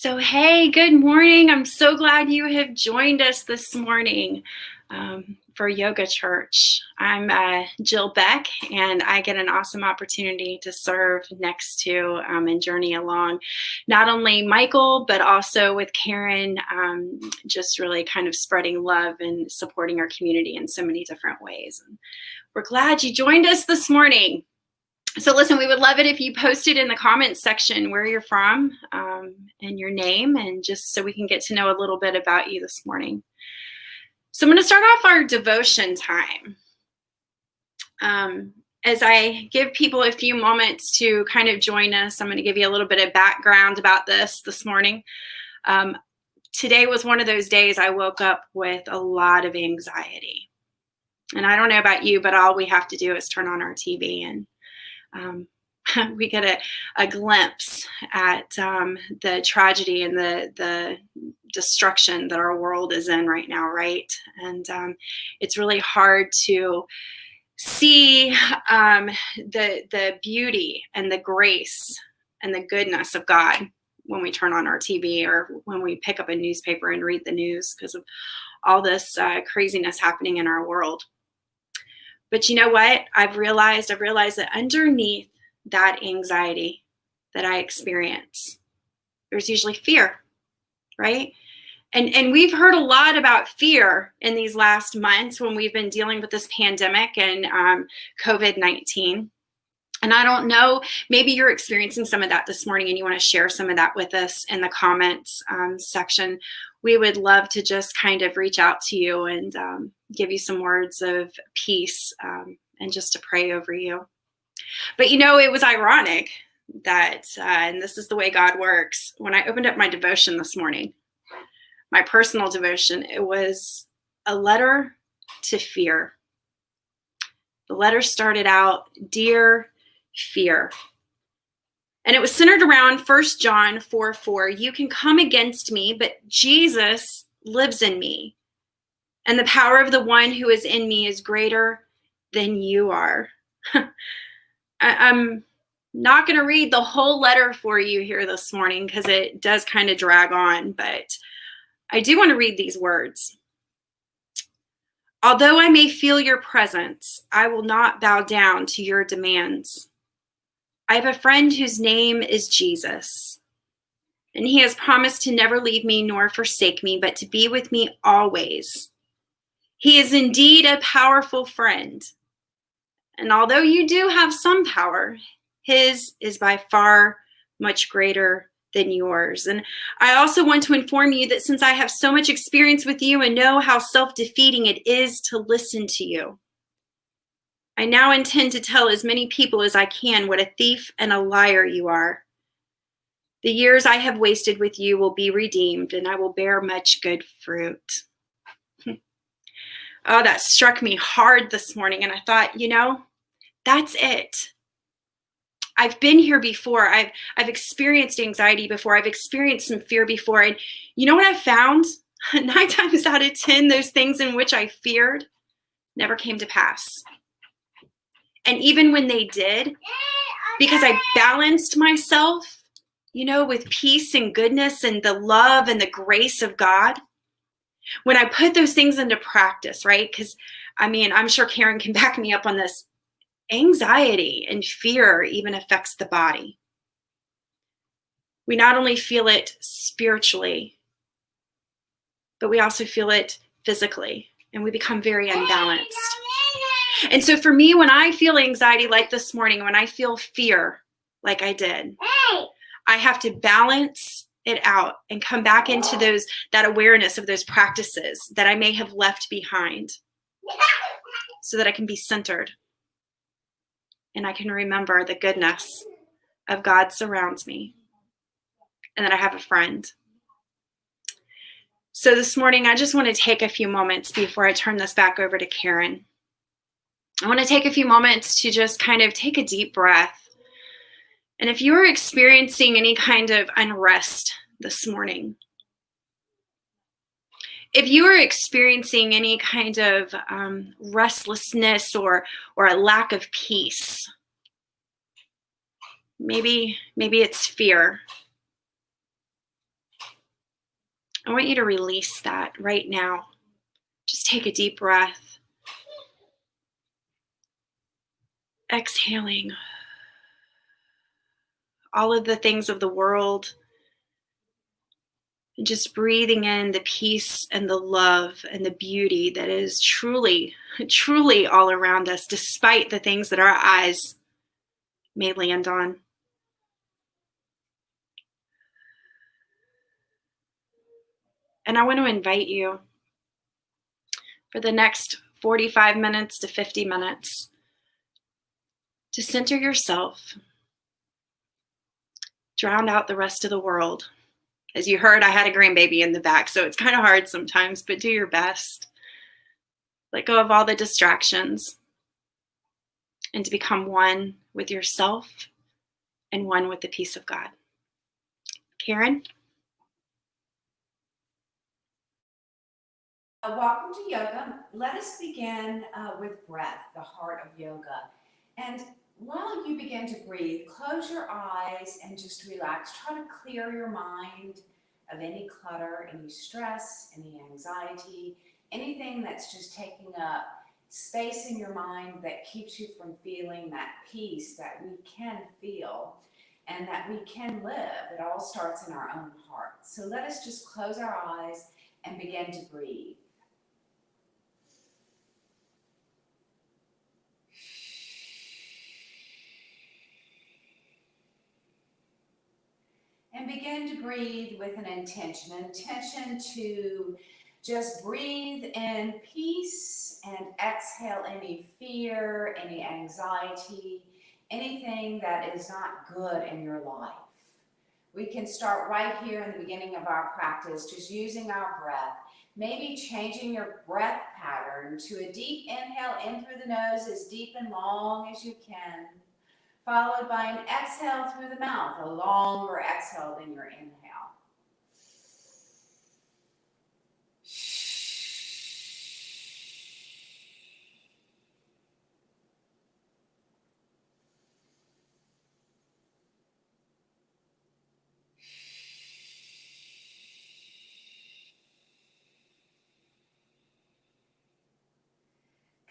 So, hey, good morning. I'm so glad you have joined us this morning for Yoga Church. I'm Jill Beck, and I get an awesome opportunity to serve next to and journey along not only Michael, but also with Karen, just really kind of spreading love and supporting our community in so many different ways. And we're glad you joined us this morning. So listen, we would love it if you posted in the comments section where you're from and your name, and just so we can get to know a little bit about you this morning. So I'm going to start off our devotion time. As I give people a few moments to kind of join us, I'm going to give you a little bit of background about this morning. Today was one of those days I woke up with a lot of anxiety. And I don't know about you, but all we have to do is turn on our TV and we get a glimpse at the tragedy and the destruction that our world is in right now, right? And it's really hard to see the beauty and the grace and the goodness of God when we turn on our TV or when we pick up a newspaper and read the news because of all this craziness happening in our world. But you know what? I've realized that underneath that anxiety that I experience, there's usually fear, right? And we've heard a lot about fear in these last months when we've been dealing with this pandemic and COVID-19. And I don't know, maybe you're experiencing some of that this morning and you want to share some of that with us in the comments section. We would love to just kind of reach out to you and give you some words of peace and just to pray over you. But you know, it was ironic that, and this is the way God works, when I opened up my devotion this morning, my personal devotion, it was a letter to fear. The letter started out, "Dear Fear." And it was centered around 1 John 4:4. You can come against me, but Jesus lives in me. And the power of the one who is in me is greater than you are. I'm not going to read the whole letter for you here this morning because it does kind of drag on, but I do want to read these words. Although I may feel your presence, I will not bow down to your demands. I have a friend whose name is Jesus, and he has promised to never leave me nor forsake me, but to be with me always. He is indeed a powerful friend, and although you do have some power, his is by far much greater than yours. And I also want to inform you that since I have so much experience with you and know how self-defeating it is to listen to you, I now intend to tell as many people as I can what a thief and a liar you are. The years I have wasted with you will be redeemed, and I will bear much good fruit. Oh, that struck me hard this morning, and I thought, you know, that's it. I've been here before. I've experienced anxiety before. I've experienced some fear before, and you know what I found? 9 times out of 10, those things in which I feared never came to pass. And even when they did, because I balanced myself, you know, with peace and goodness and the love and the grace of God, when I put those things into practice, right? Because, I mean, I'm sure Karen can back me up on this. Anxiety and fear even affects the body. We not only feel it spiritually, but we also feel it physically, and we become very unbalanced. And so for me, when I feel anxiety like this morning, when I feel fear like I did, I have to balance it out and come back into that awareness of those practices that I may have left behind so that I can be centered and I can remember the goodness of God surrounds me and that I have a friend. So this morning, I just want to take a few moments before I turn this back over to Karen. I want to take a few moments to just kind of take a deep breath. And if you are experiencing any kind of unrest this morning, if you are experiencing any kind of restlessness or a lack of peace, maybe it's fear. I want you to release that right now. Just take a deep breath. Exhaling all of the things of the world, and just breathing in the peace and the love and the beauty that is truly, truly all around us, despite the things that our eyes may land on. And I want to invite you for the next 45 minutes to 50 minutes to center yourself, drown out the rest of the world. As you heard, I had a grandbaby in the back, so it's kind of hard sometimes, but do your best. Let go of all the distractions and to become one with yourself and one with the peace of God. Karen? Welcome to yoga. Let us begin with breath, the heart of yoga. And while you begin to breathe, close your eyes and just relax. Try to clear your mind of any clutter, any stress, any anxiety, anything that's just taking up space in your mind that keeps you from feeling that peace that we can feel and that we can live. It all starts in our own heart. So let us just close our eyes and begin to breathe. And begin to breathe with an intention to just breathe in peace and exhale any fear, any anxiety, anything that is not good in your life. We can start right here in the beginning of our practice, just using our breath, maybe changing your breath pattern to a deep inhale in through the nose, as deep and long as you can, followed by an exhale through the mouth, a longer exhale than your inhale.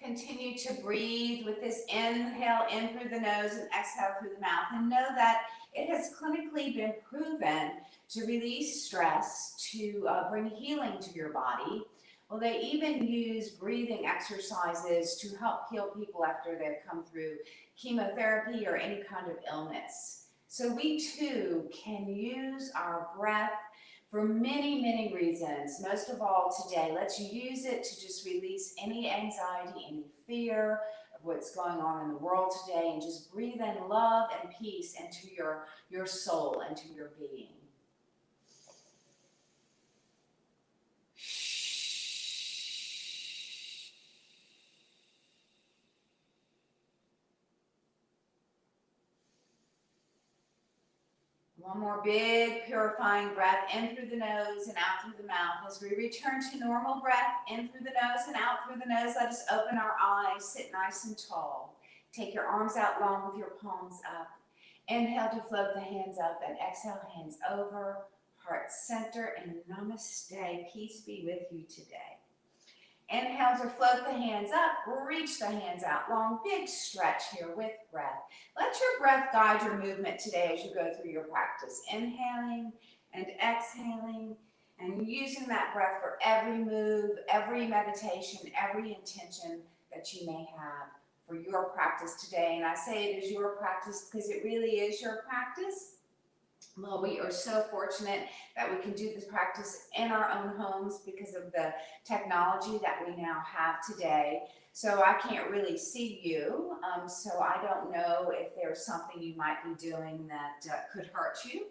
Continue to breathe with this inhale in through the nose and exhale through the mouth. And know that it has clinically been proven to release stress, to bring healing to your body. Well, they even use breathing exercises to help heal people after they've come through chemotherapy or any kind of illness. So we too can use our breath for many, many reasons. Most of all today, let's use it to just release any anxiety, any fear of what's going on in the world today, and just breathe in love and peace into your soul, into your being. One more big purifying breath in through the nose and out through the mouth. As we return to normal breath in through the nose and out through the nose, let us open our eyes, sit nice and tall. Take your arms out long with your palms up. Inhale to float the hands up and exhale, hands over, heart center, and namaste. Peace be with you today. Inhale to float the hands up, reach the hands out long, big stretch here with breath. Let your breath guide your movement today as you go through your practice. Inhaling and exhaling and using that breath for every move, every meditation, every intention that you may have for your practice today. And I say it is your practice because it really is your practice. Well, we are so fortunate that we can do this practice in our own homes because of the technology that we now have today. So I can't really see you, so I don't know if there's something you might be doing that could hurt you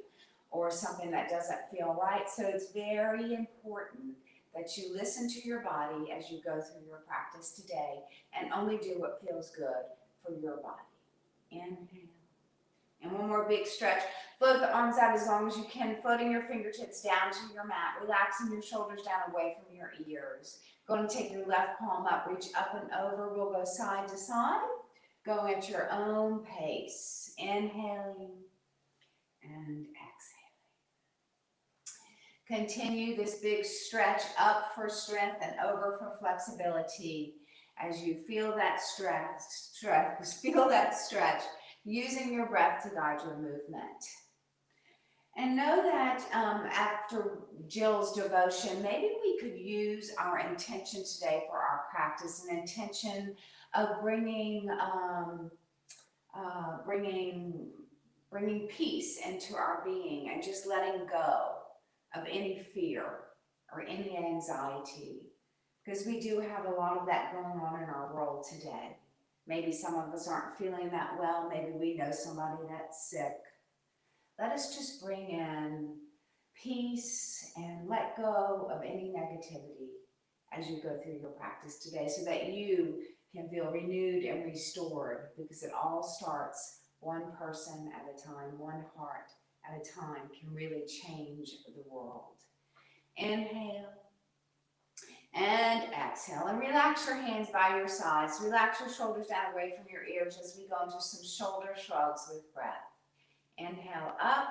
or something that doesn't feel right. So it's very important that you listen to your body as you go through your practice today and only do what feels good for your body. Inhale. And one more big stretch. Float the arms out as long as you can, floating your fingertips down to your mat, relaxing your shoulders down away from your ears. Go and take your left palm up, reach up and over. We'll go side to side. Go at your own pace. Inhaling and exhaling. Continue this big stretch up for strength and over for flexibility. As you feel that feel that stretch, using your breath to guide your movement. And know that after Jill's devotion, maybe we could use our intention today for our practice, an intention of bringing peace into our being and just letting go of any fear or any anxiety. Because we do have a lot of that going on in our world today. Maybe some of us aren't feeling that well. Maybe we know somebody that's sick. Let us just bring in peace and let go of any negativity as you go through your practice today so that you can feel renewed and restored, because it all starts one person at a time, one heart at a time can really change the world. Inhale and exhale, and relax your hands by your sides. Relax your shoulders down away from your ears as we go into some shoulder shrugs with breath. Inhale up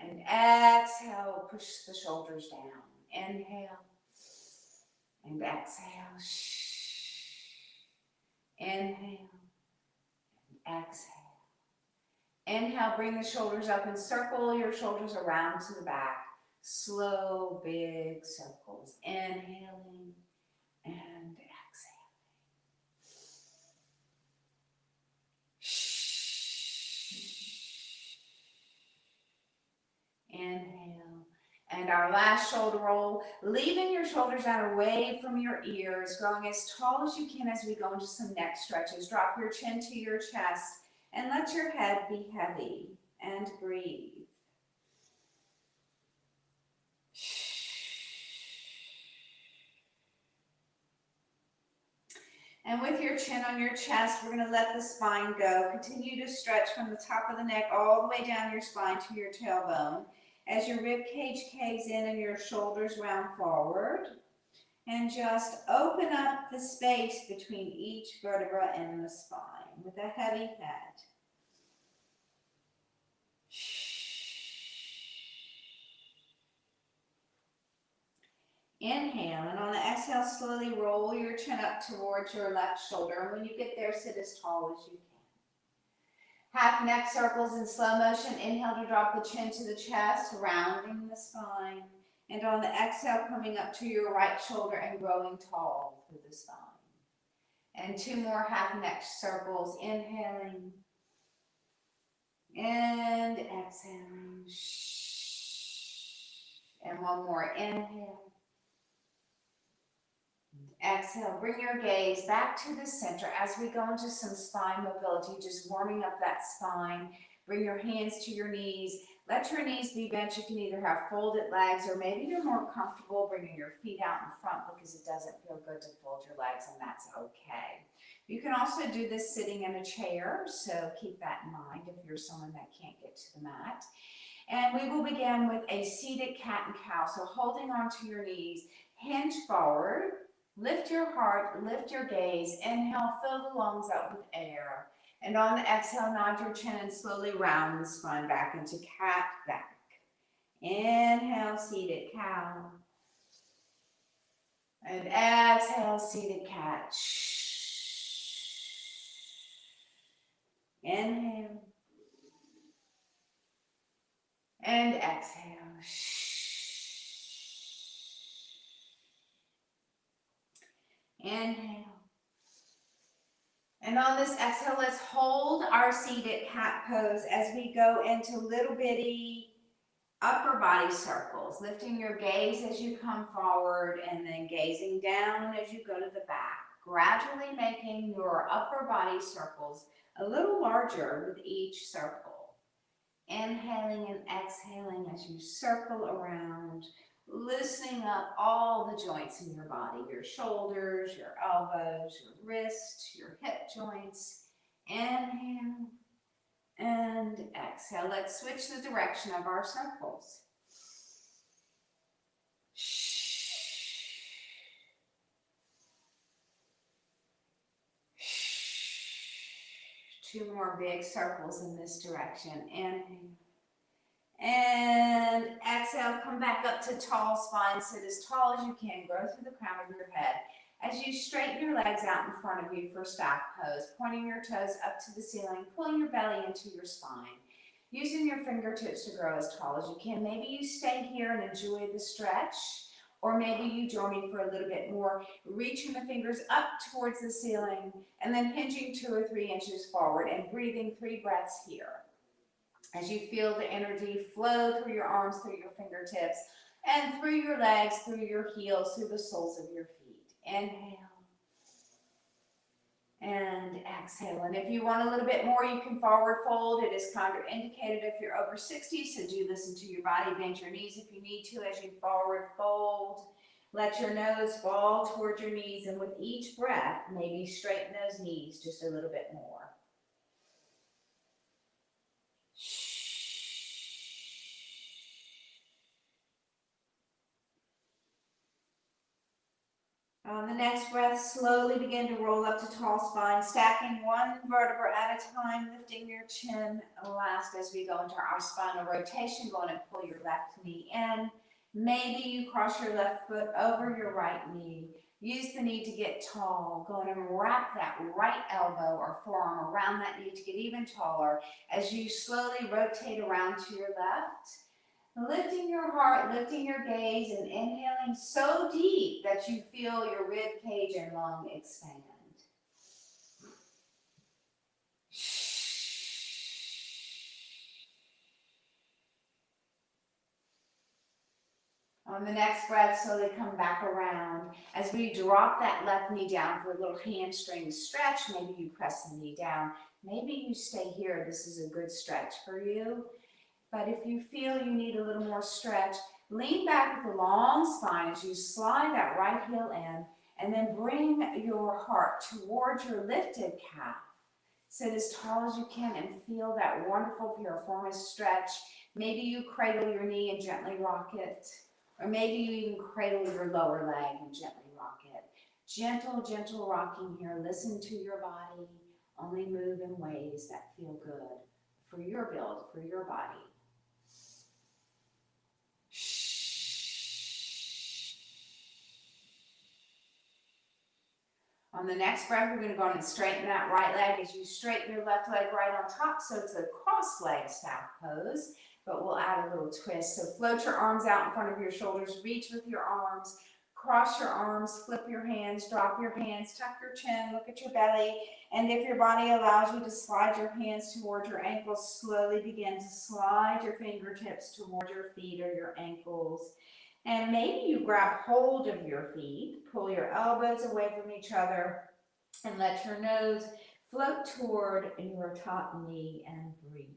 and exhale, push the shoulders down. Inhale and exhale. Inhale and exhale. Inhale, bring the shoulders up and circle your shoulders around to the back. Slow, big circles. Inhaling and exhaling. Inhale. And our last shoulder roll, leaving your shoulders out away from your ears, growing as tall as you can as we go into some neck stretches. Drop your chin to your chest and let your head be heavy, and breathe. And with your chin on your chest, we're going to let the spine go. Continue to stretch from the top of the neck all the way down your spine to your tailbone as your rib cage caves in and your shoulders round forward. And just open up the space between each vertebra in the spine with a heavy head. Inhale, and on the exhale, slowly roll your chin up towards your left shoulder. And when you get there, sit as tall as you can. Half neck circles in slow motion. Inhale to drop the chin to the chest, rounding the spine. And on the exhale, coming up to your right shoulder and growing tall through the spine. And 2 more half neck circles. Inhaling and exhaling. And 1 more. Inhale. Exhale, bring your gaze back to the center as we go into some spine mobility, just warming up that spine. Bring your hands to your knees. Let your knees be bent. You can either have folded legs, or maybe you're more comfortable bringing your feet out in front because it doesn't feel good to fold your legs, and that's okay. You can also do this sitting in a chair, so keep that in mind if you're someone that can't get to the mat. And we will begin with a seated cat and cow. So holding onto your knees, hinge forward. Lift your heart, lift your gaze. Inhale, fill the lungs up with air. And on the exhale, nod your chin and slowly round the spine back into cat back. Inhale, seated cow. And exhale, seated cat. Inhale. And exhale. Inhale. And on this exhale, let's hold our seated cat pose as we go into little bitty upper body circles, lifting your gaze as you come forward and then gazing down as you go to the back, gradually making your upper body circles a little larger with each circle. Inhaling and exhaling as you circle around, loosening up all the joints in your body, your shoulders, your elbows, your wrists, your hip joints. Inhale and exhale. Let's switch the direction of our circles. 2 more big circles in this direction. Inhale And exhale, come back up to tall spine. Sit as tall as you can. Grow through the crown of your head. As you straighten your legs out in front of you for staff pose, pointing your toes up to the ceiling, pulling your belly into your spine. Using your fingertips to grow as tall as you can. Maybe you stay here and enjoy the stretch, or maybe you join me for a little bit more. Reaching the fingers up towards the ceiling and then hinging 2 or 3 inches forward and breathing 3 breaths here. As you feel the energy flow through your arms, through your fingertips, and through your legs, through your heels, through the soles of your feet. Inhale. And exhale. And if you want a little bit more, you can forward fold. It is contraindicated if you're over 60, so do listen to your body. Bend your knees if you need to as you forward fold. Let your nose fall towards your knees, and with each breath, maybe straighten those knees just a little bit more. On the next breath, slowly begin to roll up to tall spine, stacking 1 vertebra at a time, lifting your chin last as we go into our spinal rotation. Go on and pull your left knee in. Maybe you cross your left foot over your right knee. Use the knee to get tall. Go on and wrap that right elbow or forearm around that knee to get even taller as you slowly rotate around to your left. Lifting your heart, lifting your gaze, and inhaling so deep that you feel your rib cage and lung expand. On the next breath, slowly come back around. As we drop that left knee down for a little hamstring stretch, maybe you press the knee down. Maybe you stay here. This is a good stretch for you. But if you feel you need a little more stretch, lean back with a long spine as you slide that right heel in, and then bring your heart towards your lifted calf. Sit as tall as you can and feel that wonderful piriformis stretch. Maybe you cradle your knee and gently rock it, or maybe you even cradle your lower leg and gently rock it. Gentle, gentle rocking here. Listen to your body. Only move in ways that feel good for your build, for your body. On the next breath, we're going to go on and straighten that right leg as you straighten your left leg right on top, so it's a cross leg staff pose, but we'll add a little twist. So float your arms out in front of your shoulders, reach with your arms, cross your arms, flip your hands, drop your hands, tuck your chin, look at your belly, and if your body allows you to slide your hands toward your ankles, slowly begin to slide your fingertips toward your feet or your ankles. And maybe you grab hold of your feet, pull your elbows away from each other, and let your nose float toward your top knee and breathe.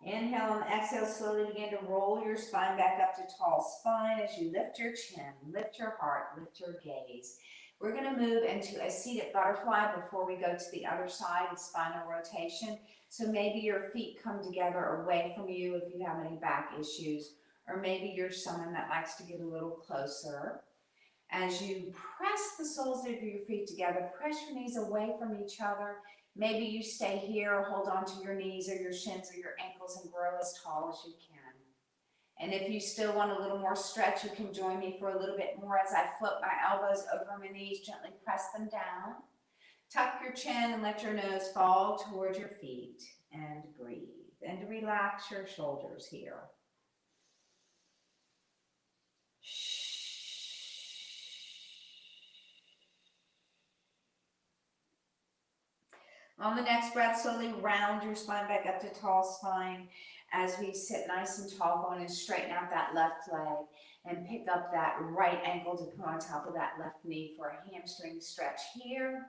Inhale and exhale, slowly begin to roll your spine back up to tall spine as you lift your chin, lift your heart, lift your gaze. We're going to move into a seated butterfly before we go to the other side of spinal rotation. So maybe your feet come together away from you if you have any back issues, or maybe you're someone that likes to get a little closer. As you press the soles of your feet together, press your knees away from each other. Maybe you stay here, hold on to your knees or your shins or your ankles and grow as tall as you can. And if you still want a little more stretch, you can join me for a little bit more as I float my elbows over my knees, gently press them down. Tuck your chin and let your nose fall towards your feet and breathe. And relax your shoulders here. On the next breath, slowly round your spine back up to tall spine as we sit nice and tall, going and straighten out that left leg and pick up that right ankle to put on top of that left knee for a hamstring stretch here.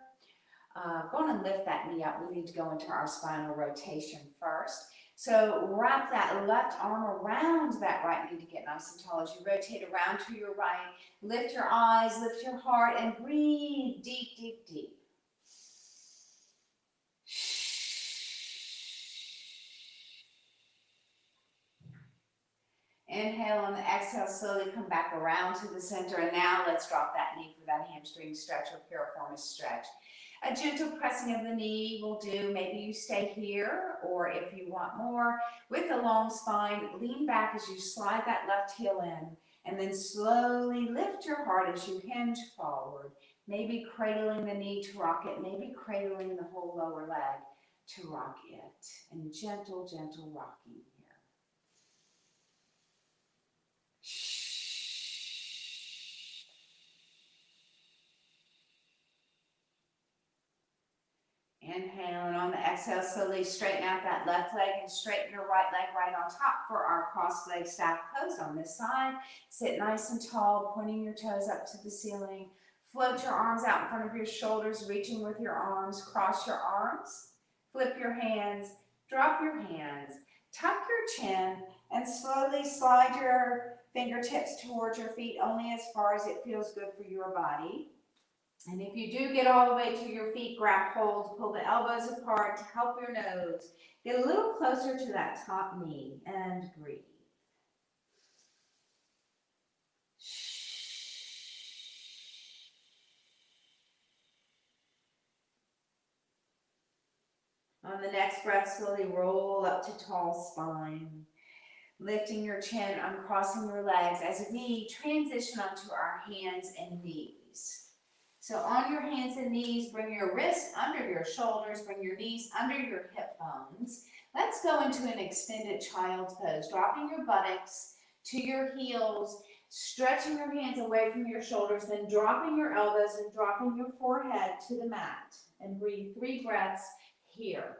Go on and lift that knee up. We need to go into our spinal rotation first. So wrap that left arm around that right knee to get nice and tall. As you rotate around to your right, lift your eyes, lift your heart, and breathe deep, deep, deep. Inhale on the exhale, slowly come back around to the center. And now let's drop that knee for that hamstring stretch or piriformis stretch. A gentle pressing of the knee will do. Maybe you stay here, or if you want more, with a long spine, lean back as you slide that left heel in, and then slowly lift your heart as you hinge forward. Maybe cradling the knee to rock it, maybe cradling the whole lower leg to rock it. And gentle, gentle rocking here. Inhale, and on the exhale, slowly straighten out that left leg and straighten your right leg right on top for our cross leg staff pose on this side. Sit nice and tall, pointing your toes up to the ceiling. Float your arms out in front of your shoulders, reaching with your arms. Cross your arms, flip your hands, drop your hands, tuck your chin, and slowly slide your fingertips towards your feet only as far as it feels good for your body. And if you do get all the way to your feet, grab hold, pull the elbows apart to help your nose. Get a little closer to that top knee and breathe. On the next breath, slowly roll up to tall spine. Lifting your chin, uncrossing your legs as we transition onto our hands and knees. So on your hands and knees, bring your wrists under your shoulders, bring your knees under your hip bones. Let's go into an extended child's pose, dropping your buttocks to your heels, stretching your hands away from your shoulders, then dropping your elbows and dropping your forehead to the mat. And breathe 3 breaths here.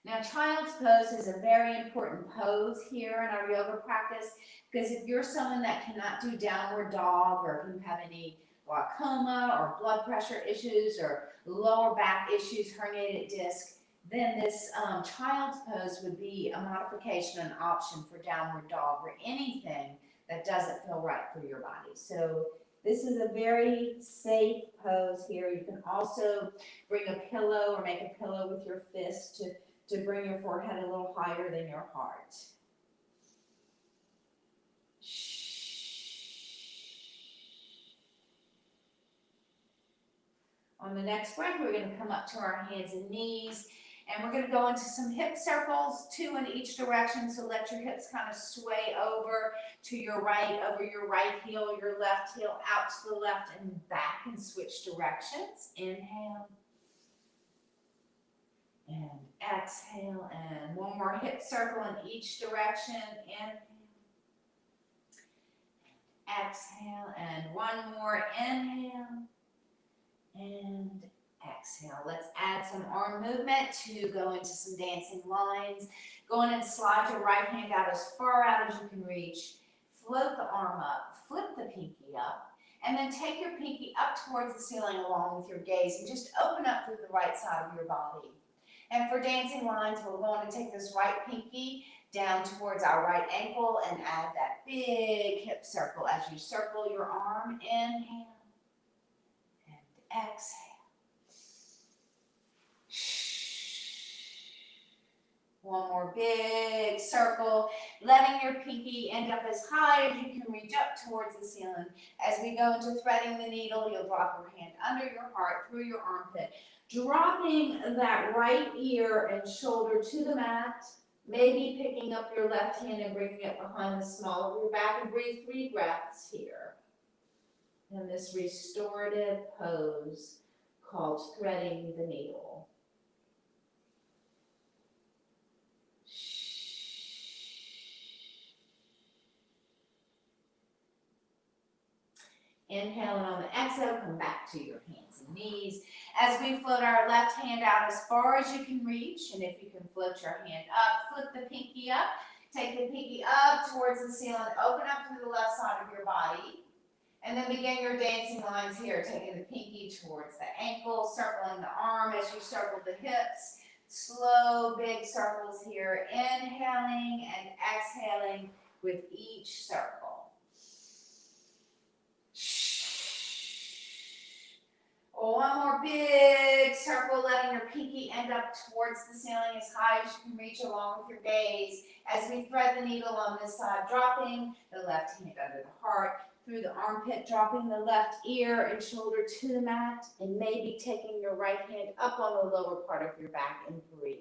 Now, child's pose is a very important pose here in our yoga practice, because if you're someone that cannot do downward dog, or if you have any glaucoma or blood pressure issues or lower back issues, herniated disc, then this child's pose would be a modification, an option for downward dog or anything that doesn't feel right for your body. So this is a very safe pose here. You can also bring a pillow or make a pillow with your fist to bring your forehead a little higher than your heart. On the next breath, we're going to come up to our hands and knees, and we're going to go into some hip circles, 2 in each direction. So let your hips kind of sway over to your right, over your right heel, your left heel, out to the left and back, and switch directions. Inhale. And exhale, and one more hip circle in each direction. Inhale. Exhale, and one more. Inhale. And exhale. Let's add some arm movement to go into some dancing lines. Go in and slide your right hand out as far out as you can reach. Float the arm up, flip the pinky up, and then take your pinky up towards the ceiling along with your gaze, and just open up through the right side of your body. And for dancing lines, we're going to take this right pinky down towards our right ankle and add that big hip circle as you circle your arm. Inhale and exhale. One more big circle, letting your pinky end up as high as you can reach up towards the ceiling. As we go into threading the needle, you'll drop your hand under your heart, through your armpit, dropping that right ear and shoulder to the mat, maybe picking up your left hand and bringing it behind the small of your back, and breathe 3 breaths here in this restorative pose called threading the needle. Inhale, and on the exhale, come back to your hands and knees as we float our left hand out as far as you can reach. And if you can float your hand up, flip the pinky up, take the pinky up towards the ceiling, open up through the left side of your body, and then begin your dancing lines here, taking the pinky towards the ankle, circling the arm as you circle the hips. Slow, big circles here, inhaling and exhaling with each circle. One more big circle, letting your pinky end up towards the ceiling as high as you can reach along with your gaze. As we thread the needle on this side, dropping the left hand under the heart, through the armpit, dropping the left ear and shoulder to the mat, and maybe taking your right hand up on the lower part of your back and breathe.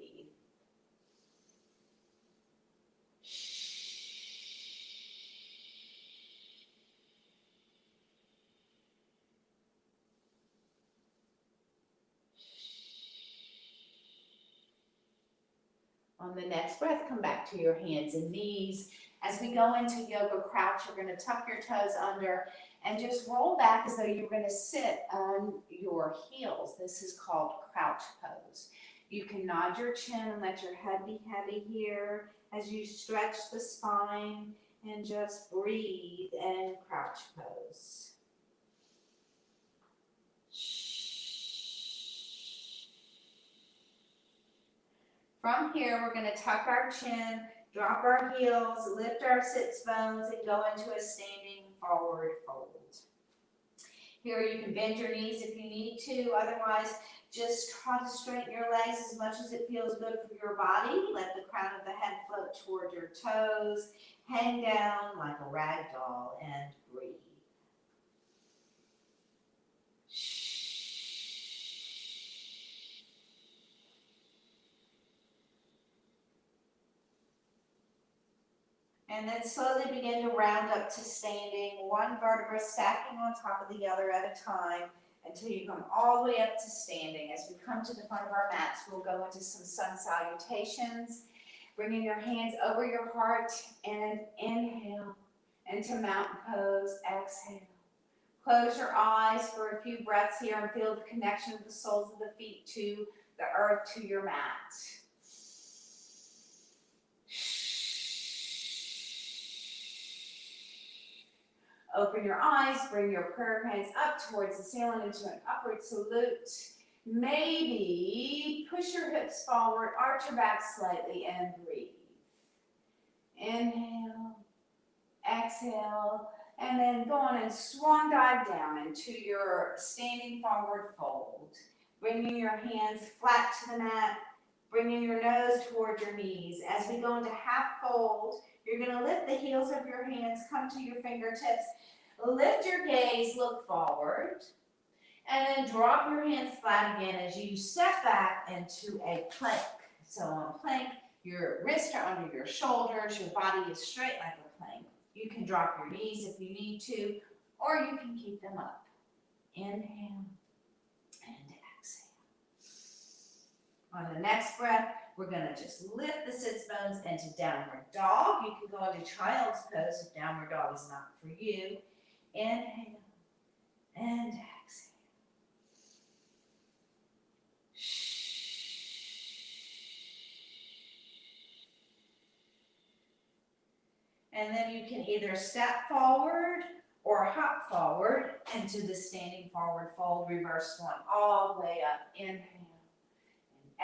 On the next breath, come back to your hands and knees. As we go into yoga crouch, you're going to tuck your toes under and just roll back as though you're going to sit on your heels. This is called crouch pose. You can nod your chin and let your head be heavy here as you stretch the spine and just breathe in crouch pose. From here, we're going to tuck our chin, drop our heels, lift our sits bones, and go into a standing forward fold. Here you can bend your knees if you need to. Otherwise, just try to straighten your legs as much as it feels good for your body. Let the crown of the head float toward your toes. Hang down like a rag doll and breathe. And then slowly begin to round up to standing, one vertebra stacking on top of the other at a time until you come all the way up to standing. As we come to the front of our mats, we'll go into some sun salutations, bringing your hands over your heart and inhale into mountain pose, exhale. Close your eyes for a few breaths here and feel the connection of the soles of the feet to the earth, to your mat. Open your eyes, bring your prayer hands up towards the ceiling into an upward salute. Maybe push your hips forward, arch your back slightly, and breathe. Inhale, exhale, and then go on and swan dive down into your standing forward fold. Bringing your hands flat to the mat, bringing your nose toward your knees. As we go into half fold, you're going to lift the heels of your hands, come to your fingertips, lift your gaze, look forward, and then drop your hands flat again as you step back into a plank. So on plank, your wrists are under your shoulders, your body is straight like a plank. You can drop your knees if you need to, or you can keep them up. Inhale and exhale. On the next breath, we're going to just lift the sits bones into downward dog. You can go into child's pose if downward dog is not for you. Inhale and exhale. And then you can either step forward or hop forward into the standing forward fold, reverse one all the way up. Inhale.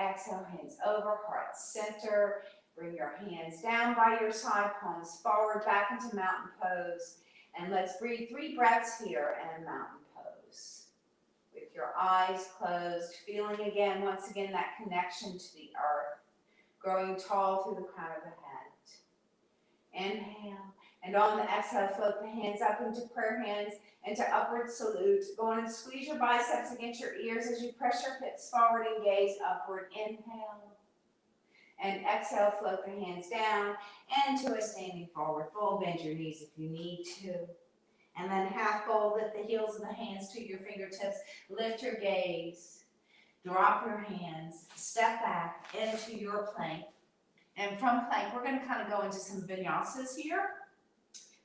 Exhale, hands over, heart center. Bring your hands down by your side, palms forward, back into mountain pose. And let's breathe 3 breaths here and mountain pose. With your eyes closed, feeling again, once again, that connection to the earth, growing tall through the crown of the head. Inhale. And on the exhale, float the hands up into prayer hands, into upward salute. Go on and squeeze your biceps against your ears as you press your hips forward and gaze upward. Inhale. And exhale, float the hands down into a standing forward fold. Bend your knees if you need to. And then half fold, lift the heels of the hands to your fingertips. Lift your gaze. Drop your hands. Step back into your plank. And from plank, we're going to kind of go into some vinyasas here.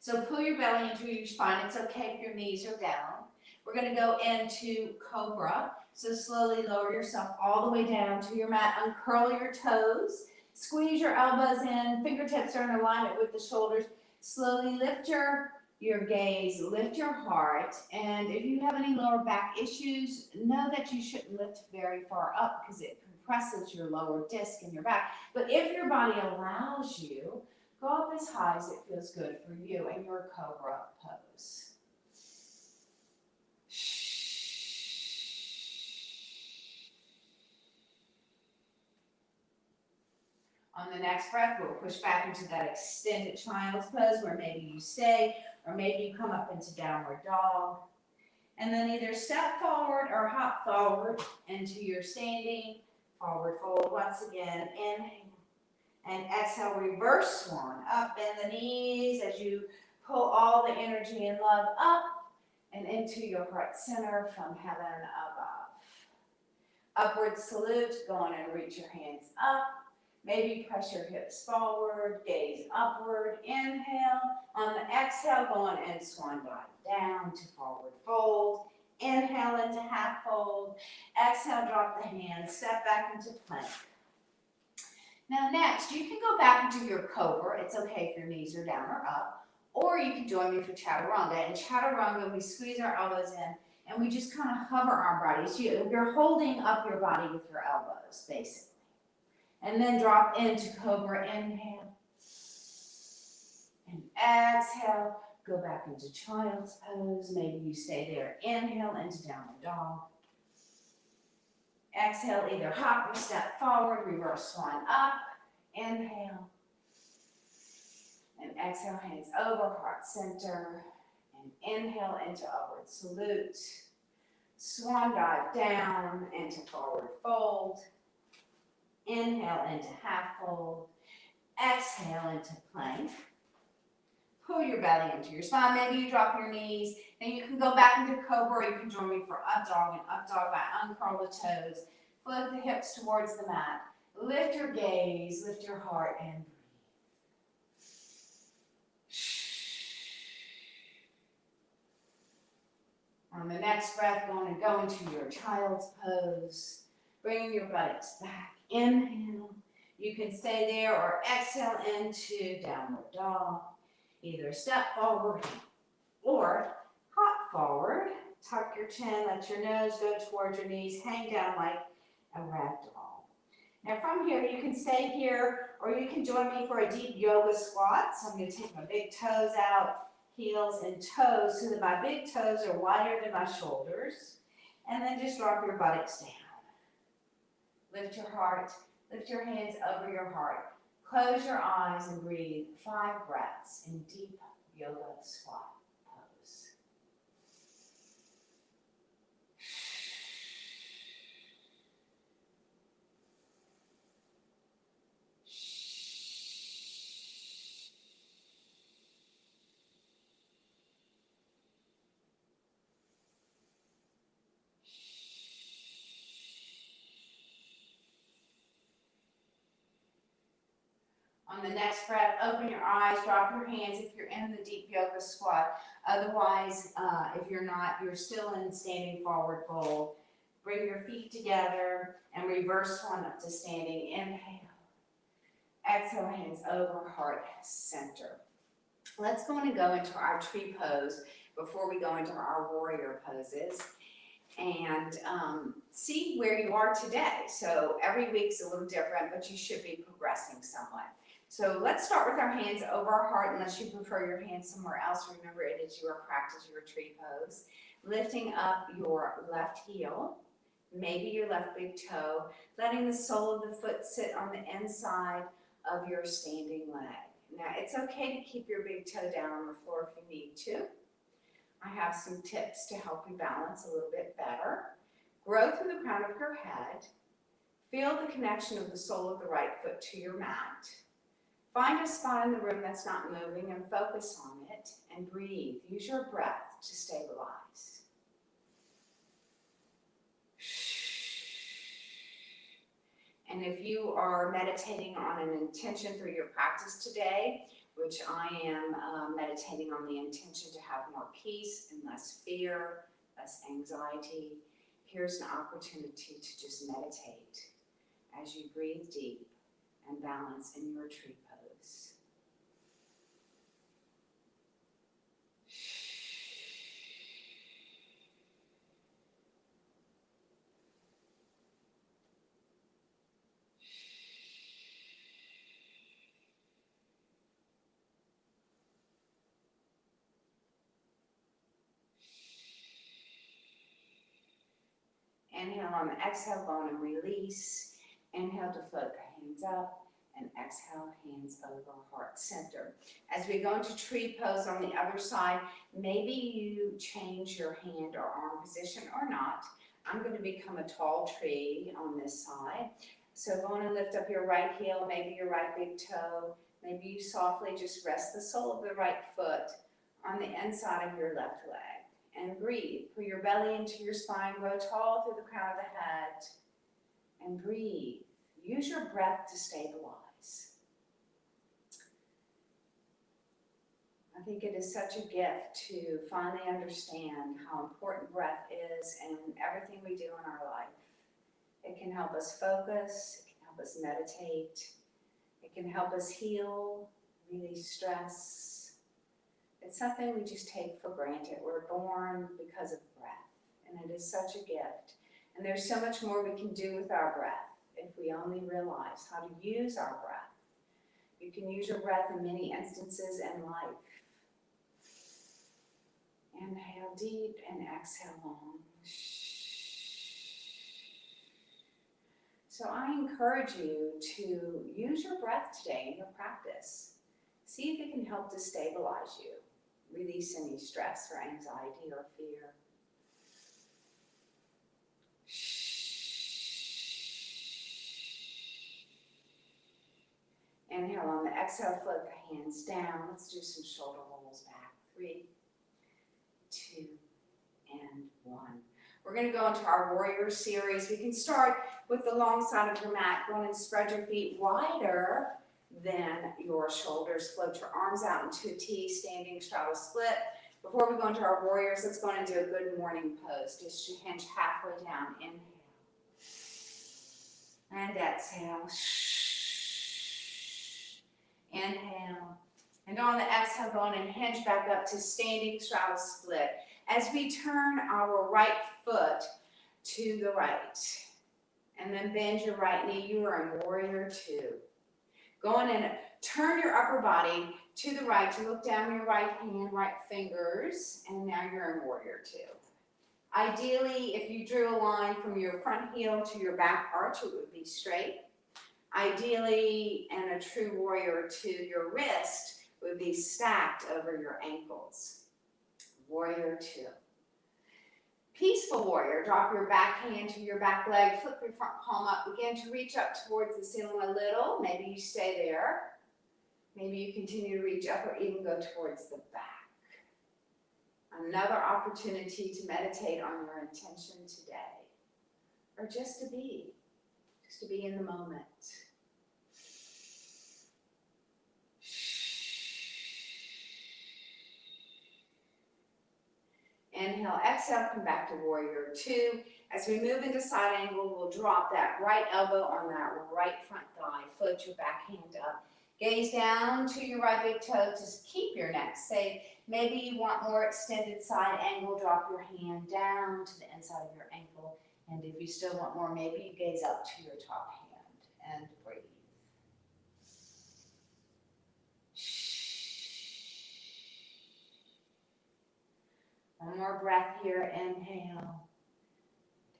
So pull your belly into your spine. It's okay if your knees are down. We're going to go into cobra. So slowly lower yourself all the way down to your mat. Uncurl your toes. Squeeze your elbows in. Fingertips are in alignment with the shoulders. Slowly lift your gaze. Lift your heart. And if you have any lower back issues, know that you shouldn't lift very far up because it compresses your lower disc in your back. But if your body allows you, go up as high as it feels good for you in your cobra pose. On the next breath, we'll push back into that extended child's pose where maybe you stay or maybe you come up into downward dog. And then either step forward or hop forward into your standing forward fold. Once again, inhale and exhale, reverse swan. Up bend the knees as you pull all the energy and love up and into your heart center from heaven above. Upward salute, go on and reach your hands up. Maybe press your hips forward, gaze upward, inhale. On the exhale, go on and swan dive down to forward fold. Inhale into half fold. Exhale, drop the hands, step back into plank. Now next, you can go back into your cobra. It's okay if your knees are down or up. Or you can join me for chaturanga. In chaturanga, we squeeze our elbows in and we just kind of hover our bodies. You're holding up your body with your elbows, basically. And then drop into cobra, inhale. And exhale, go back into child's pose. Maybe you stay there. Inhale into downward dog. Exhale, either hop or step forward, reverse swan up. Inhale. And exhale, hands over, heart center. And inhale into upward salute. Swan dive down into forward fold. Inhale into half fold. Exhale into plank. Pull your belly into your spine. Maybe you drop your knees. And you can go back into cobra, or you can join me for up dog. And up dog, I uncurl the toes. Float the hips towards the mat. Lift your gaze, lift your heart, and breathe. On the next breath, go into your child's pose. Bring your buttocks back. Inhale. You can stay there or exhale into downward dog. Either step forward or hop forward. Tuck your chin, let your nose go towards your knees, hang down like a rag doll. Now from here, you can stay here or you can join me for a deep yoga squat. So I'm going to take my big toes out, heels and toes, so that my big toes are wider than my shoulders. And then just drop your buttocks down. Lift your heart, lift your hands over your heart. Close your eyes and breathe 5 breaths in deep yoga squat pose. On the next breath, open your eyes, drop your hands if you're in the deep yoga squat. Otherwise, if you're not, you're still in standing forward fold. Bring your feet together and reverse swan up to standing. Inhale. Exhale, hands over, heart center. Let's go into our tree pose before we go into our warrior poses. And see where you are today. So every week's a little different, but you should be progressing somewhat. So let's start with our hands over our heart, unless you prefer your hands somewhere else. Remember, it is your practice, your tree pose. Lifting up your left heel, maybe your left big toe, letting the sole of the foot sit on the inside of your standing leg. Now, it's okay to keep your big toe down on the floor if you need to. I have some tips to help you balance a little bit better. Grow through the crown of your head. Feel the connection of the sole of the right foot to your mat. Find a spot in the room that's not moving and focus on it and breathe. Use your breath to stabilize. And if you are meditating on an intention through your practice today, which I am meditating on the intention to have more peace and less fear, less anxiety, here's an opportunity to just meditate as you breathe deep and balance in your tree pose. Inhale on the exhale, go on and release. Inhale to float the hands up. And exhale, hands over heart center. As we go into tree pose on the other side, maybe you change your hand or arm position or not. I'm going to become a tall tree on this side. So go on and lift up your right heel, maybe your right big toe. Maybe you softly just rest the sole of the right foot on the inside of your left leg. And breathe. Pull your belly into your spine, grow tall through the crown of the head. And breathe. Use your breath to stabilize. I think it is such a gift to finally understand how important breath is in everything we do in our life. It can help us focus, it can help us meditate, it can help us heal, release stress. It's something we just take for granted. We're born because of breath, and it is such a gift. And there's so much more we can do with our breath if we only realize how to use our breath. You can use your breath in many instances in life. Inhale deep and exhale long. So I encourage you to use your breath today in your practice. See if it can help to stabilize you. Release any stress or anxiety or fear. Inhale on the exhale, float the hands down. Let's do some shoulder rolls back. 3, 2, and 1. We're going to go into our warrior series. We can start with the long side of your mat. Go on and spread your feet wider than your shoulders. Float your arms out into a T, standing straddle split. Before we go into our warriors, let's go on and do a good morning pose. Just hinge halfway down. Inhale. And exhale. Inhale. And on the exhale, go on and hinge back up to standing straddle split. As we turn our right foot to the right, and then bend your right knee, you are in warrior 2. Go on and turn your upper body to the right. You look down your right hand, right fingers, and now you're in warrior 2. Ideally, if you drew a line from your front heel to your back arch, it would be straight. Ideally, in a true warrior 2, your wrist would be stacked over your ankles. Warrior 2. Peaceful warrior. Drop your back hand to your back leg. Flip your front palm up. Begin to reach up towards the ceiling a little. Maybe you stay there. Maybe you continue to reach up or even go towards the back. Another opportunity to meditate on your intention today. Or just to be in the moment. Inhale, exhale, come back to warrior 2. As we move into side angle, we'll drop that right elbow on that right front thigh. Float your back hand up. Gaze down to your right big toe to keep your neck safe. Maybe you want more extended side angle. Drop your hand down to the inside of your ankle. And if you still want more, maybe you gaze up to your top hand and breathe. One more breath here. Inhale.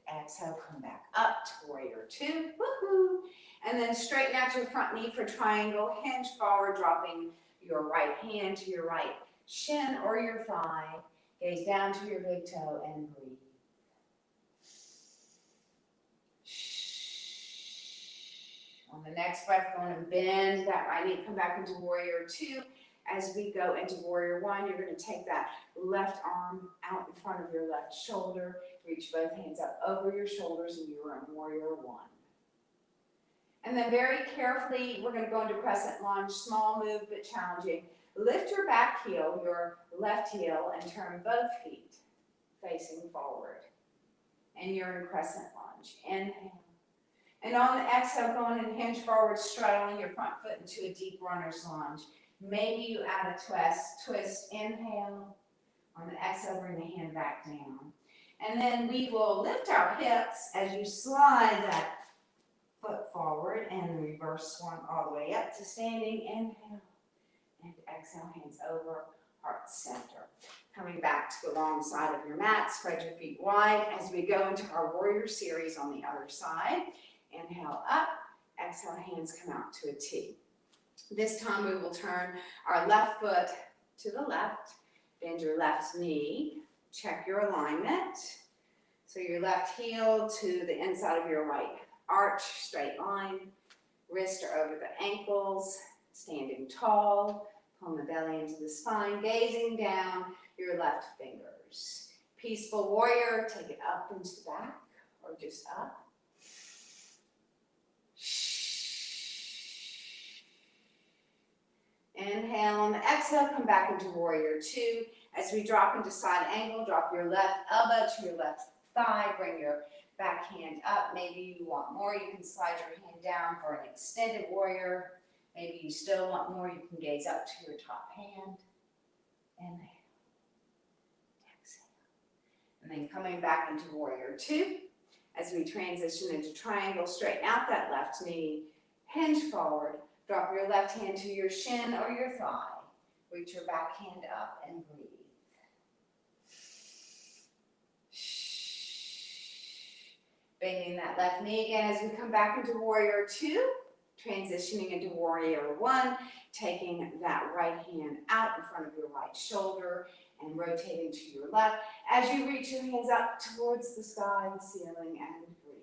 Exhale, come back up to warrior 2. Woohoo! And then straighten out your front knee for triangle. Hinge forward, dropping your right hand to your right shin or your thigh. Gaze down to your big toe and breathe. On the next breath, go on and bend that right knee. Come back into warrior 2. As we go into warrior 1, you're going to take that left arm out in front of your left shoulder. Reach both hands up over your shoulders, and you are in warrior 1. And then very carefully, we're going to go into crescent lunge. Small move, but challenging. Lift your back heel, your left heel, and turn both feet facing forward. And you're in crescent lunge. Inhale. And on the exhale, go on and hinge forward, straddling your front foot into a deep runner's lunge. Maybe you add a twist. Inhale. On the exhale, bring the hand back down. And then we will lift our hips as you slide that foot forward and reverse one all the way up to standing. Inhale and exhale, hands over, heart center. Coming back to the long side of your mat, spread your feet wide as we go into our warrior series on the other side. Inhale up, Exhale, hands come out to a T. This time we will turn our left foot to the left, bend your left knee, check your alignment. So your left heel to the inside of your right arch, straight line. Wrists are over the ankles, standing tall, pulling the belly into the spine, gazing down your left fingers. Peaceful warrior, take it up into the back or just up. Inhale and exhale, come back into warrior two. As we drop into side angle, drop your left elbow to your left thigh, bring your back hand up. Maybe you want more, you can slide your hand down for an extended warrior. Maybe you still want more, you can gaze up to your top hand. Inhale, exhale. And then coming back into warrior two. As we transition into triangle, straighten out that left knee, hinge forward, drop your left hand to your shin or your thigh. Reach your back hand up and breathe. Bending that left knee again as we come back into warrior two, transitioning into warrior one, taking that right hand out in front of your right shoulder and rotating to your left as you reach your hands up towards the sky, the ceiling, and breathe.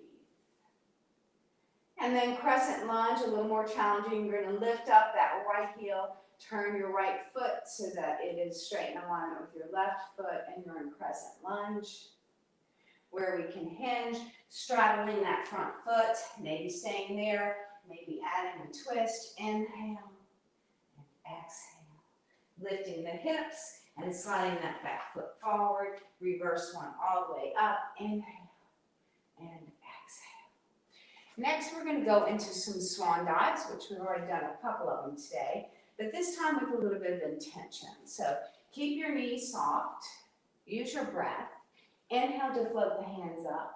And then crescent lunge, a little more challenging. You're going to lift up that right heel, turn your right foot so that it is straight in alignment with your left foot, and you're in crescent lunge, where we can hinge, straddling that front foot, maybe staying there, maybe adding a twist. Inhale and exhale. Lifting the hips and sliding that back foot forward. Reverse one all the way up. Inhale and exhale. Next, we're going to go into some swan dives, which we've already done a couple of them today, but this time with a little bit of intention. So keep your knees soft. Use your breath. Inhale to float the hands up.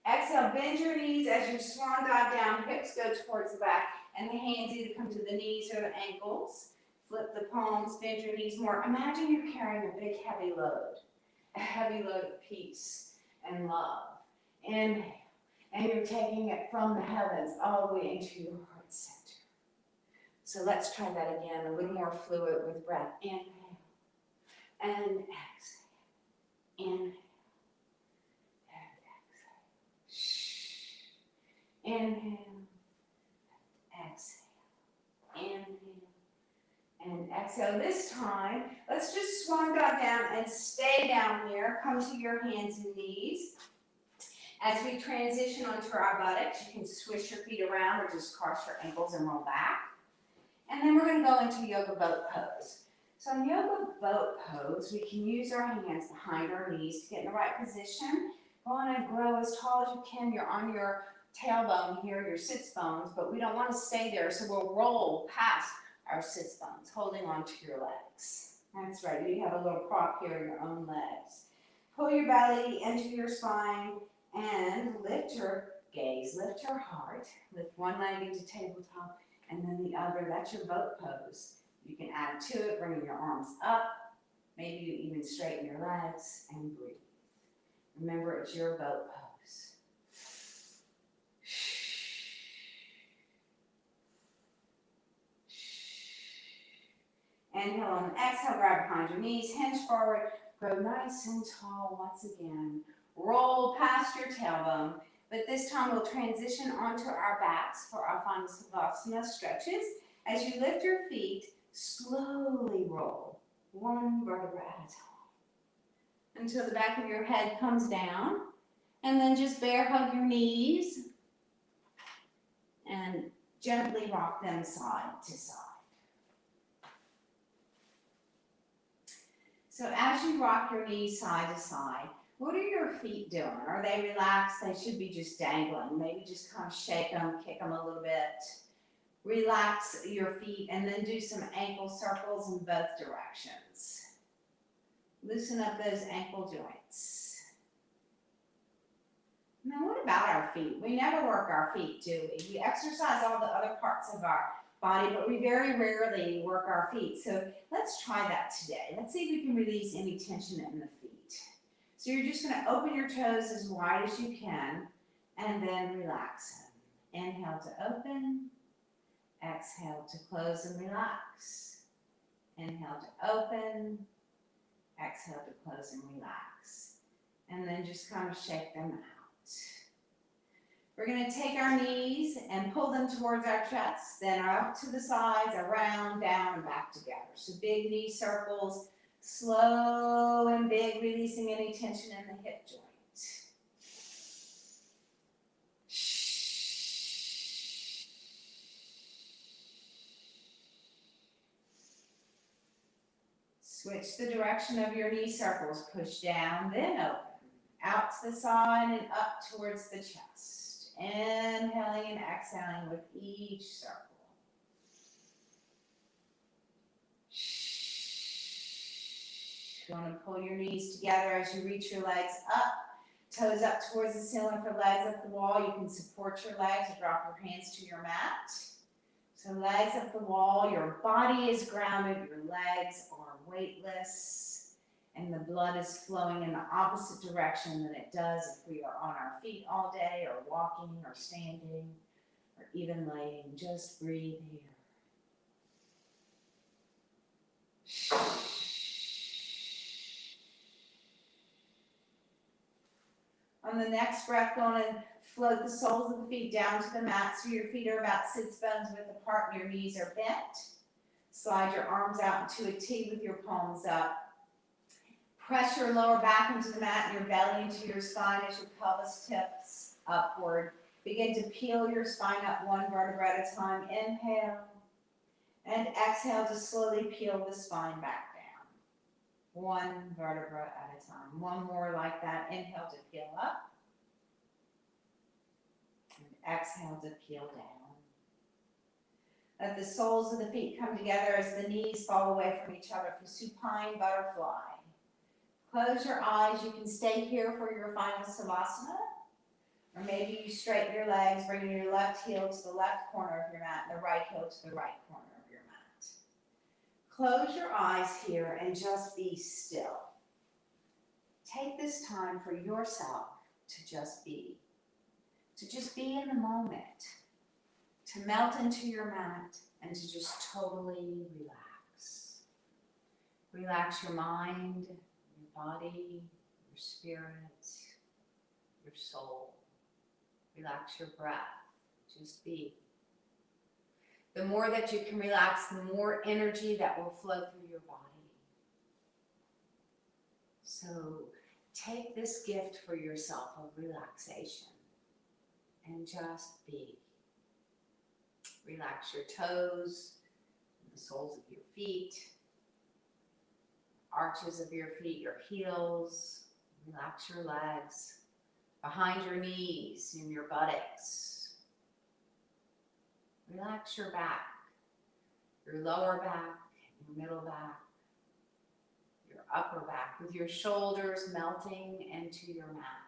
Exhale, bend your knees as you swan dive down, hips go towards the back, and the hands either come to the knees or the ankles. Flip the palms, bend your knees more. Imagine you're carrying a big heavy load, a heavy load of peace and love. Inhale, and you're taking it from the heavens all the way into your heart center. So let's try that again, a little more fluid with breath. Inhale and exhale. Inhale. Inhale, exhale, inhale, and exhale. This time, let's just swan dive down and stay down here. Come to your hands and knees. As we transition onto our buttocks, you can swish your feet around or just cross your ankles and roll back. And then we're going to go into yoga boat pose. So in yoga boat pose, we can use our hands behind our knees to get in the right position. Go on and grow as tall as you can. You're on your tailbone here, your sits bones, but we don't want to stay there, so we'll roll past our sits bones, holding onto your legs. That's right, you have a little prop here in your own legs. Pull your belly into your spine and lift your gaze, lift your heart. Lift one leg into tabletop and then the other. That's your boat pose. You can add to it, bringing your arms up. Maybe you even straighten your legs and breathe. Remember, it's your boat pose. Inhale and exhale, grab behind your knees, hinge forward, grow nice and tall once again. Roll past your tailbone, but this time we'll transition onto our backs for our final Savasana stretches. As you lift your feet, slowly roll, one vertebra at a time, until the back of your head comes down, and then just bear hug your knees, and gently rock them side to side. So as you rock your knees side to side, what are your feet doing? Are they relaxed? They should be just dangling. Maybe just kind of shake them, kick them a little bit. Relax your feet and then do some ankle circles in both directions. Loosen up those ankle joints. Now what about our feet? We never work our feet, do we? We exercise all the other parts of our body, but we very rarely work our feet. So let's try that today. Let's see if we can release any tension in the feet. So you're just going to open your toes as wide as you can and then relax them. Inhale to open. Exhale to close and relax. Inhale to open. Exhale to close and relax. And then just kind of shake them out. We're going to take our knees and pull them towards our chest, then up to the sides, around, down, and back together. So big knee circles, slow and big, releasing any tension in the hip joint. Switch the direction of your knee circles. Push down, then open. Out to the side and up towards the chest. Inhaling and exhaling with each circle. You want to pull your knees together as you reach your legs up. Toes up towards the ceiling for legs up the wall. You can support your legs or drop your hands to your mat. So legs up the wall, your body is grounded, your legs are weightless, and the blood is flowing in the opposite direction than it does if we are on our feet all day or walking or standing or even laying. Just breathe here. On the next breath, go on and float the soles of the feet down to the mat so your feet are about sits bones width apart and your knees are bent. Slide your arms out into a T with your palms up. Press your lower back into the mat and your belly into your spine as your pelvis tips upward. Begin to peel your spine up one vertebra at a time. Inhale and exhale to slowly peel the spine back down. One vertebra at a time. One more like that. Inhale to peel up. And exhale to peel down. Let the soles of the feet come together as the knees fall away from each other for supine butterfly. Close your eyes. You can stay here for your final savasana. Or maybe you straighten your legs, bringing your left heel to the left corner of your mat and the right heel to the right corner of your mat. Close your eyes here and just be still. Take this time for yourself to just be. To just be in the moment. To melt into your mat and to just totally relax. Relax your mind, your body, your spirit, your soul. Relax your breath. Just be. The more that you can relax, the more energy that will flow through your body. So take this gift for yourself of relaxation and just be. Relax your toes, the soles of your feet, arches of your feet, your heels. Relax your legs, behind your knees and your buttocks. Relax your back, your lower back, your middle back, your upper back, with your shoulders melting into your mat.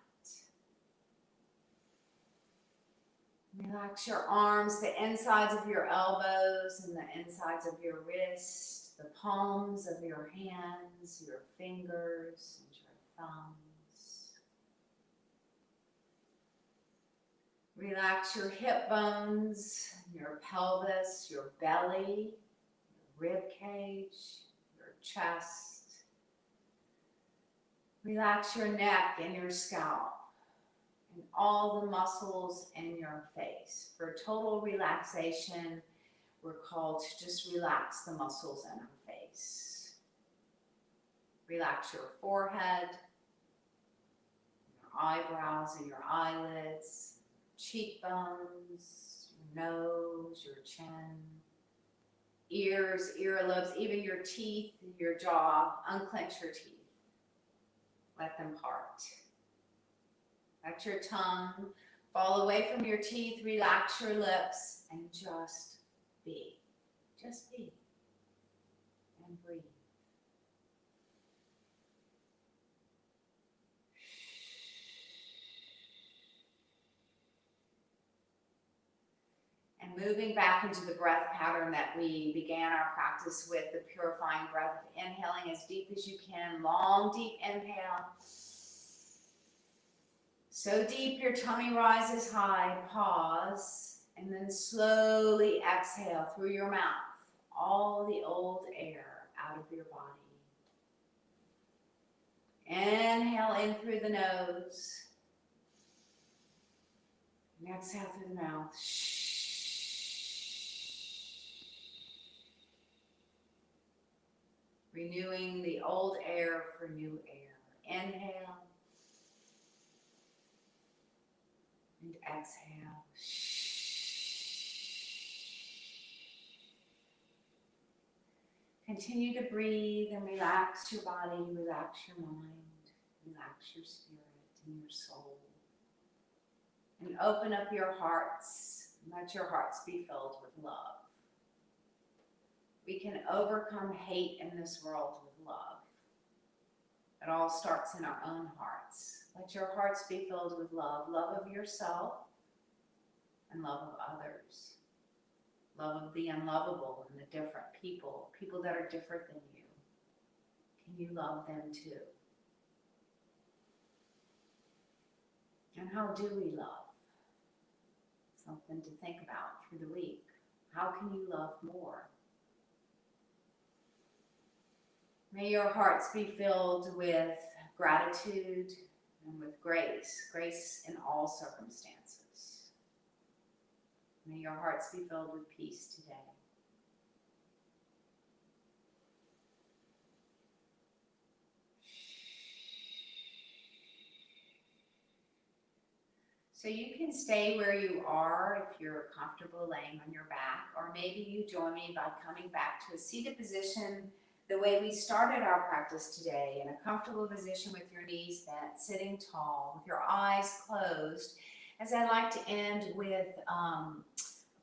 Relax your arms, the insides of your elbows and the insides of your wrists, the palms of your hands, your fingers and your thumbs. Relax your hip bones, your pelvis, your belly, your rib cage, your chest. Relax your neck and your scalp. And all the muscles in your face. For total relaxation, we're called to just relax the muscles in our face. Relax your forehead, your eyebrows and your eyelids, cheekbones, your nose, your chin, ears, earlobes, even your teeth, your jaw. Unclench your teeth. Let them part. Let your tongue fall away from your teeth, relax your lips, and just be. Just be. And breathe. And moving back into the breath pattern that we began our practice with, the purifying breath, inhaling as deep as you can, long, deep inhale. So deep your tummy rises high. Pause, and then slowly exhale through your mouth all the old air out of your body. Inhale in through the nose. And exhale through the mouth. Renewing the old air for new air. Inhale. And exhale. Continue to breathe and relax your body, relax your mind, relax your spirit and your soul. And open up your hearts. Let your hearts be filled with love. We can overcome hate in this world with love. It all starts in our own hearts. Let your hearts be filled with love. Love of yourself and love of others. Love of the unlovable and the different people, people that are different than you. Can you love them too? And how do we love? Something to think about through the week. How can you love more? May your hearts be filled with gratitude and with grace, grace in all circumstances. May your hearts be filled with peace today. So you can stay where you are if you're comfortable laying on your back, or maybe you join me by coming back to a seated position the way we started our practice today, in a comfortable position with your knees bent, sitting tall, with your eyes closed, as I like to end with a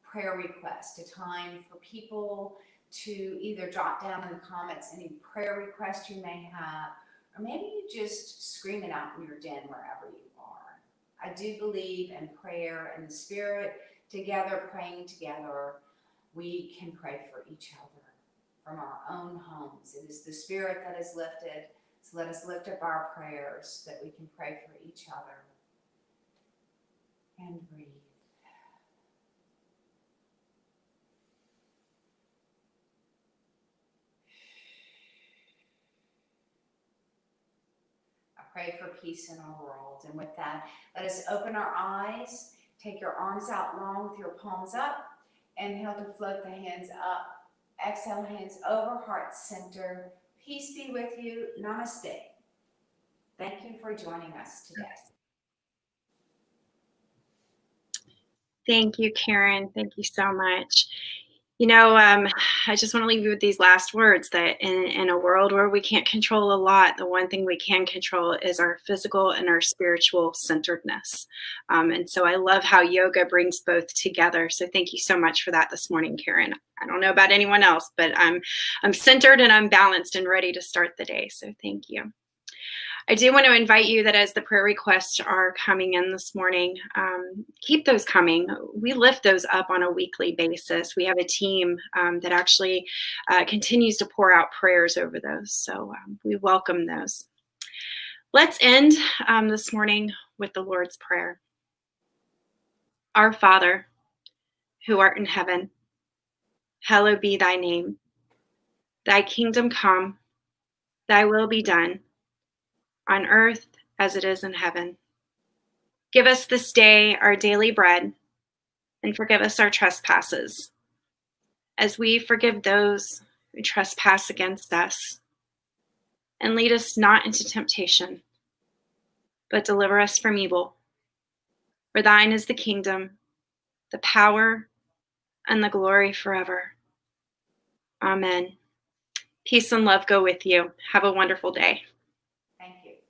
prayer request, a time for people to either jot down in the comments any prayer requests you may have, or maybe you just scream it out in your den wherever you are. I do believe in prayer and the Spirit together, praying together. We can pray for each other from our own homes. It is the Spirit that is lifted. So let us lift up our prayers that we can pray for each other. And breathe. I pray for peace in our world. And with that, let us open our eyes. Take your arms out long with your palms up. Inhale to float the hands up. Exhale, hands over heart center. Peace be with you. Namaste. Thank you for joining us today. Thank you, Karen. Thank you so much. I just want to leave you with these last words that in a world where we can't control a lot, the one thing we can control is our physical and our spiritual centeredness. And so I love how yoga brings both together. So thank you so much for that this morning, Karen. I don't know about anyone else, but I'm centered and I'm balanced and ready to start the day. So thank you. I do want to invite you that as the prayer requests are coming in this morning, keep those coming. We lift those up on a weekly basis. We have a team that actually continues to pour out prayers over those. So we welcome those. Let's end this morning with the Lord's Prayer. Our Father, who art in heaven, hallowed be thy name. Thy kingdom come, thy will be done, on earth as it is in heaven. Give us this day our daily bread, and forgive us our trespasses, as we forgive those who trespass against us. And lead us not into temptation, but deliver us from evil. For thine is the kingdom, the power, and the glory forever. Amen. Peace and love go with you. Have a wonderful day.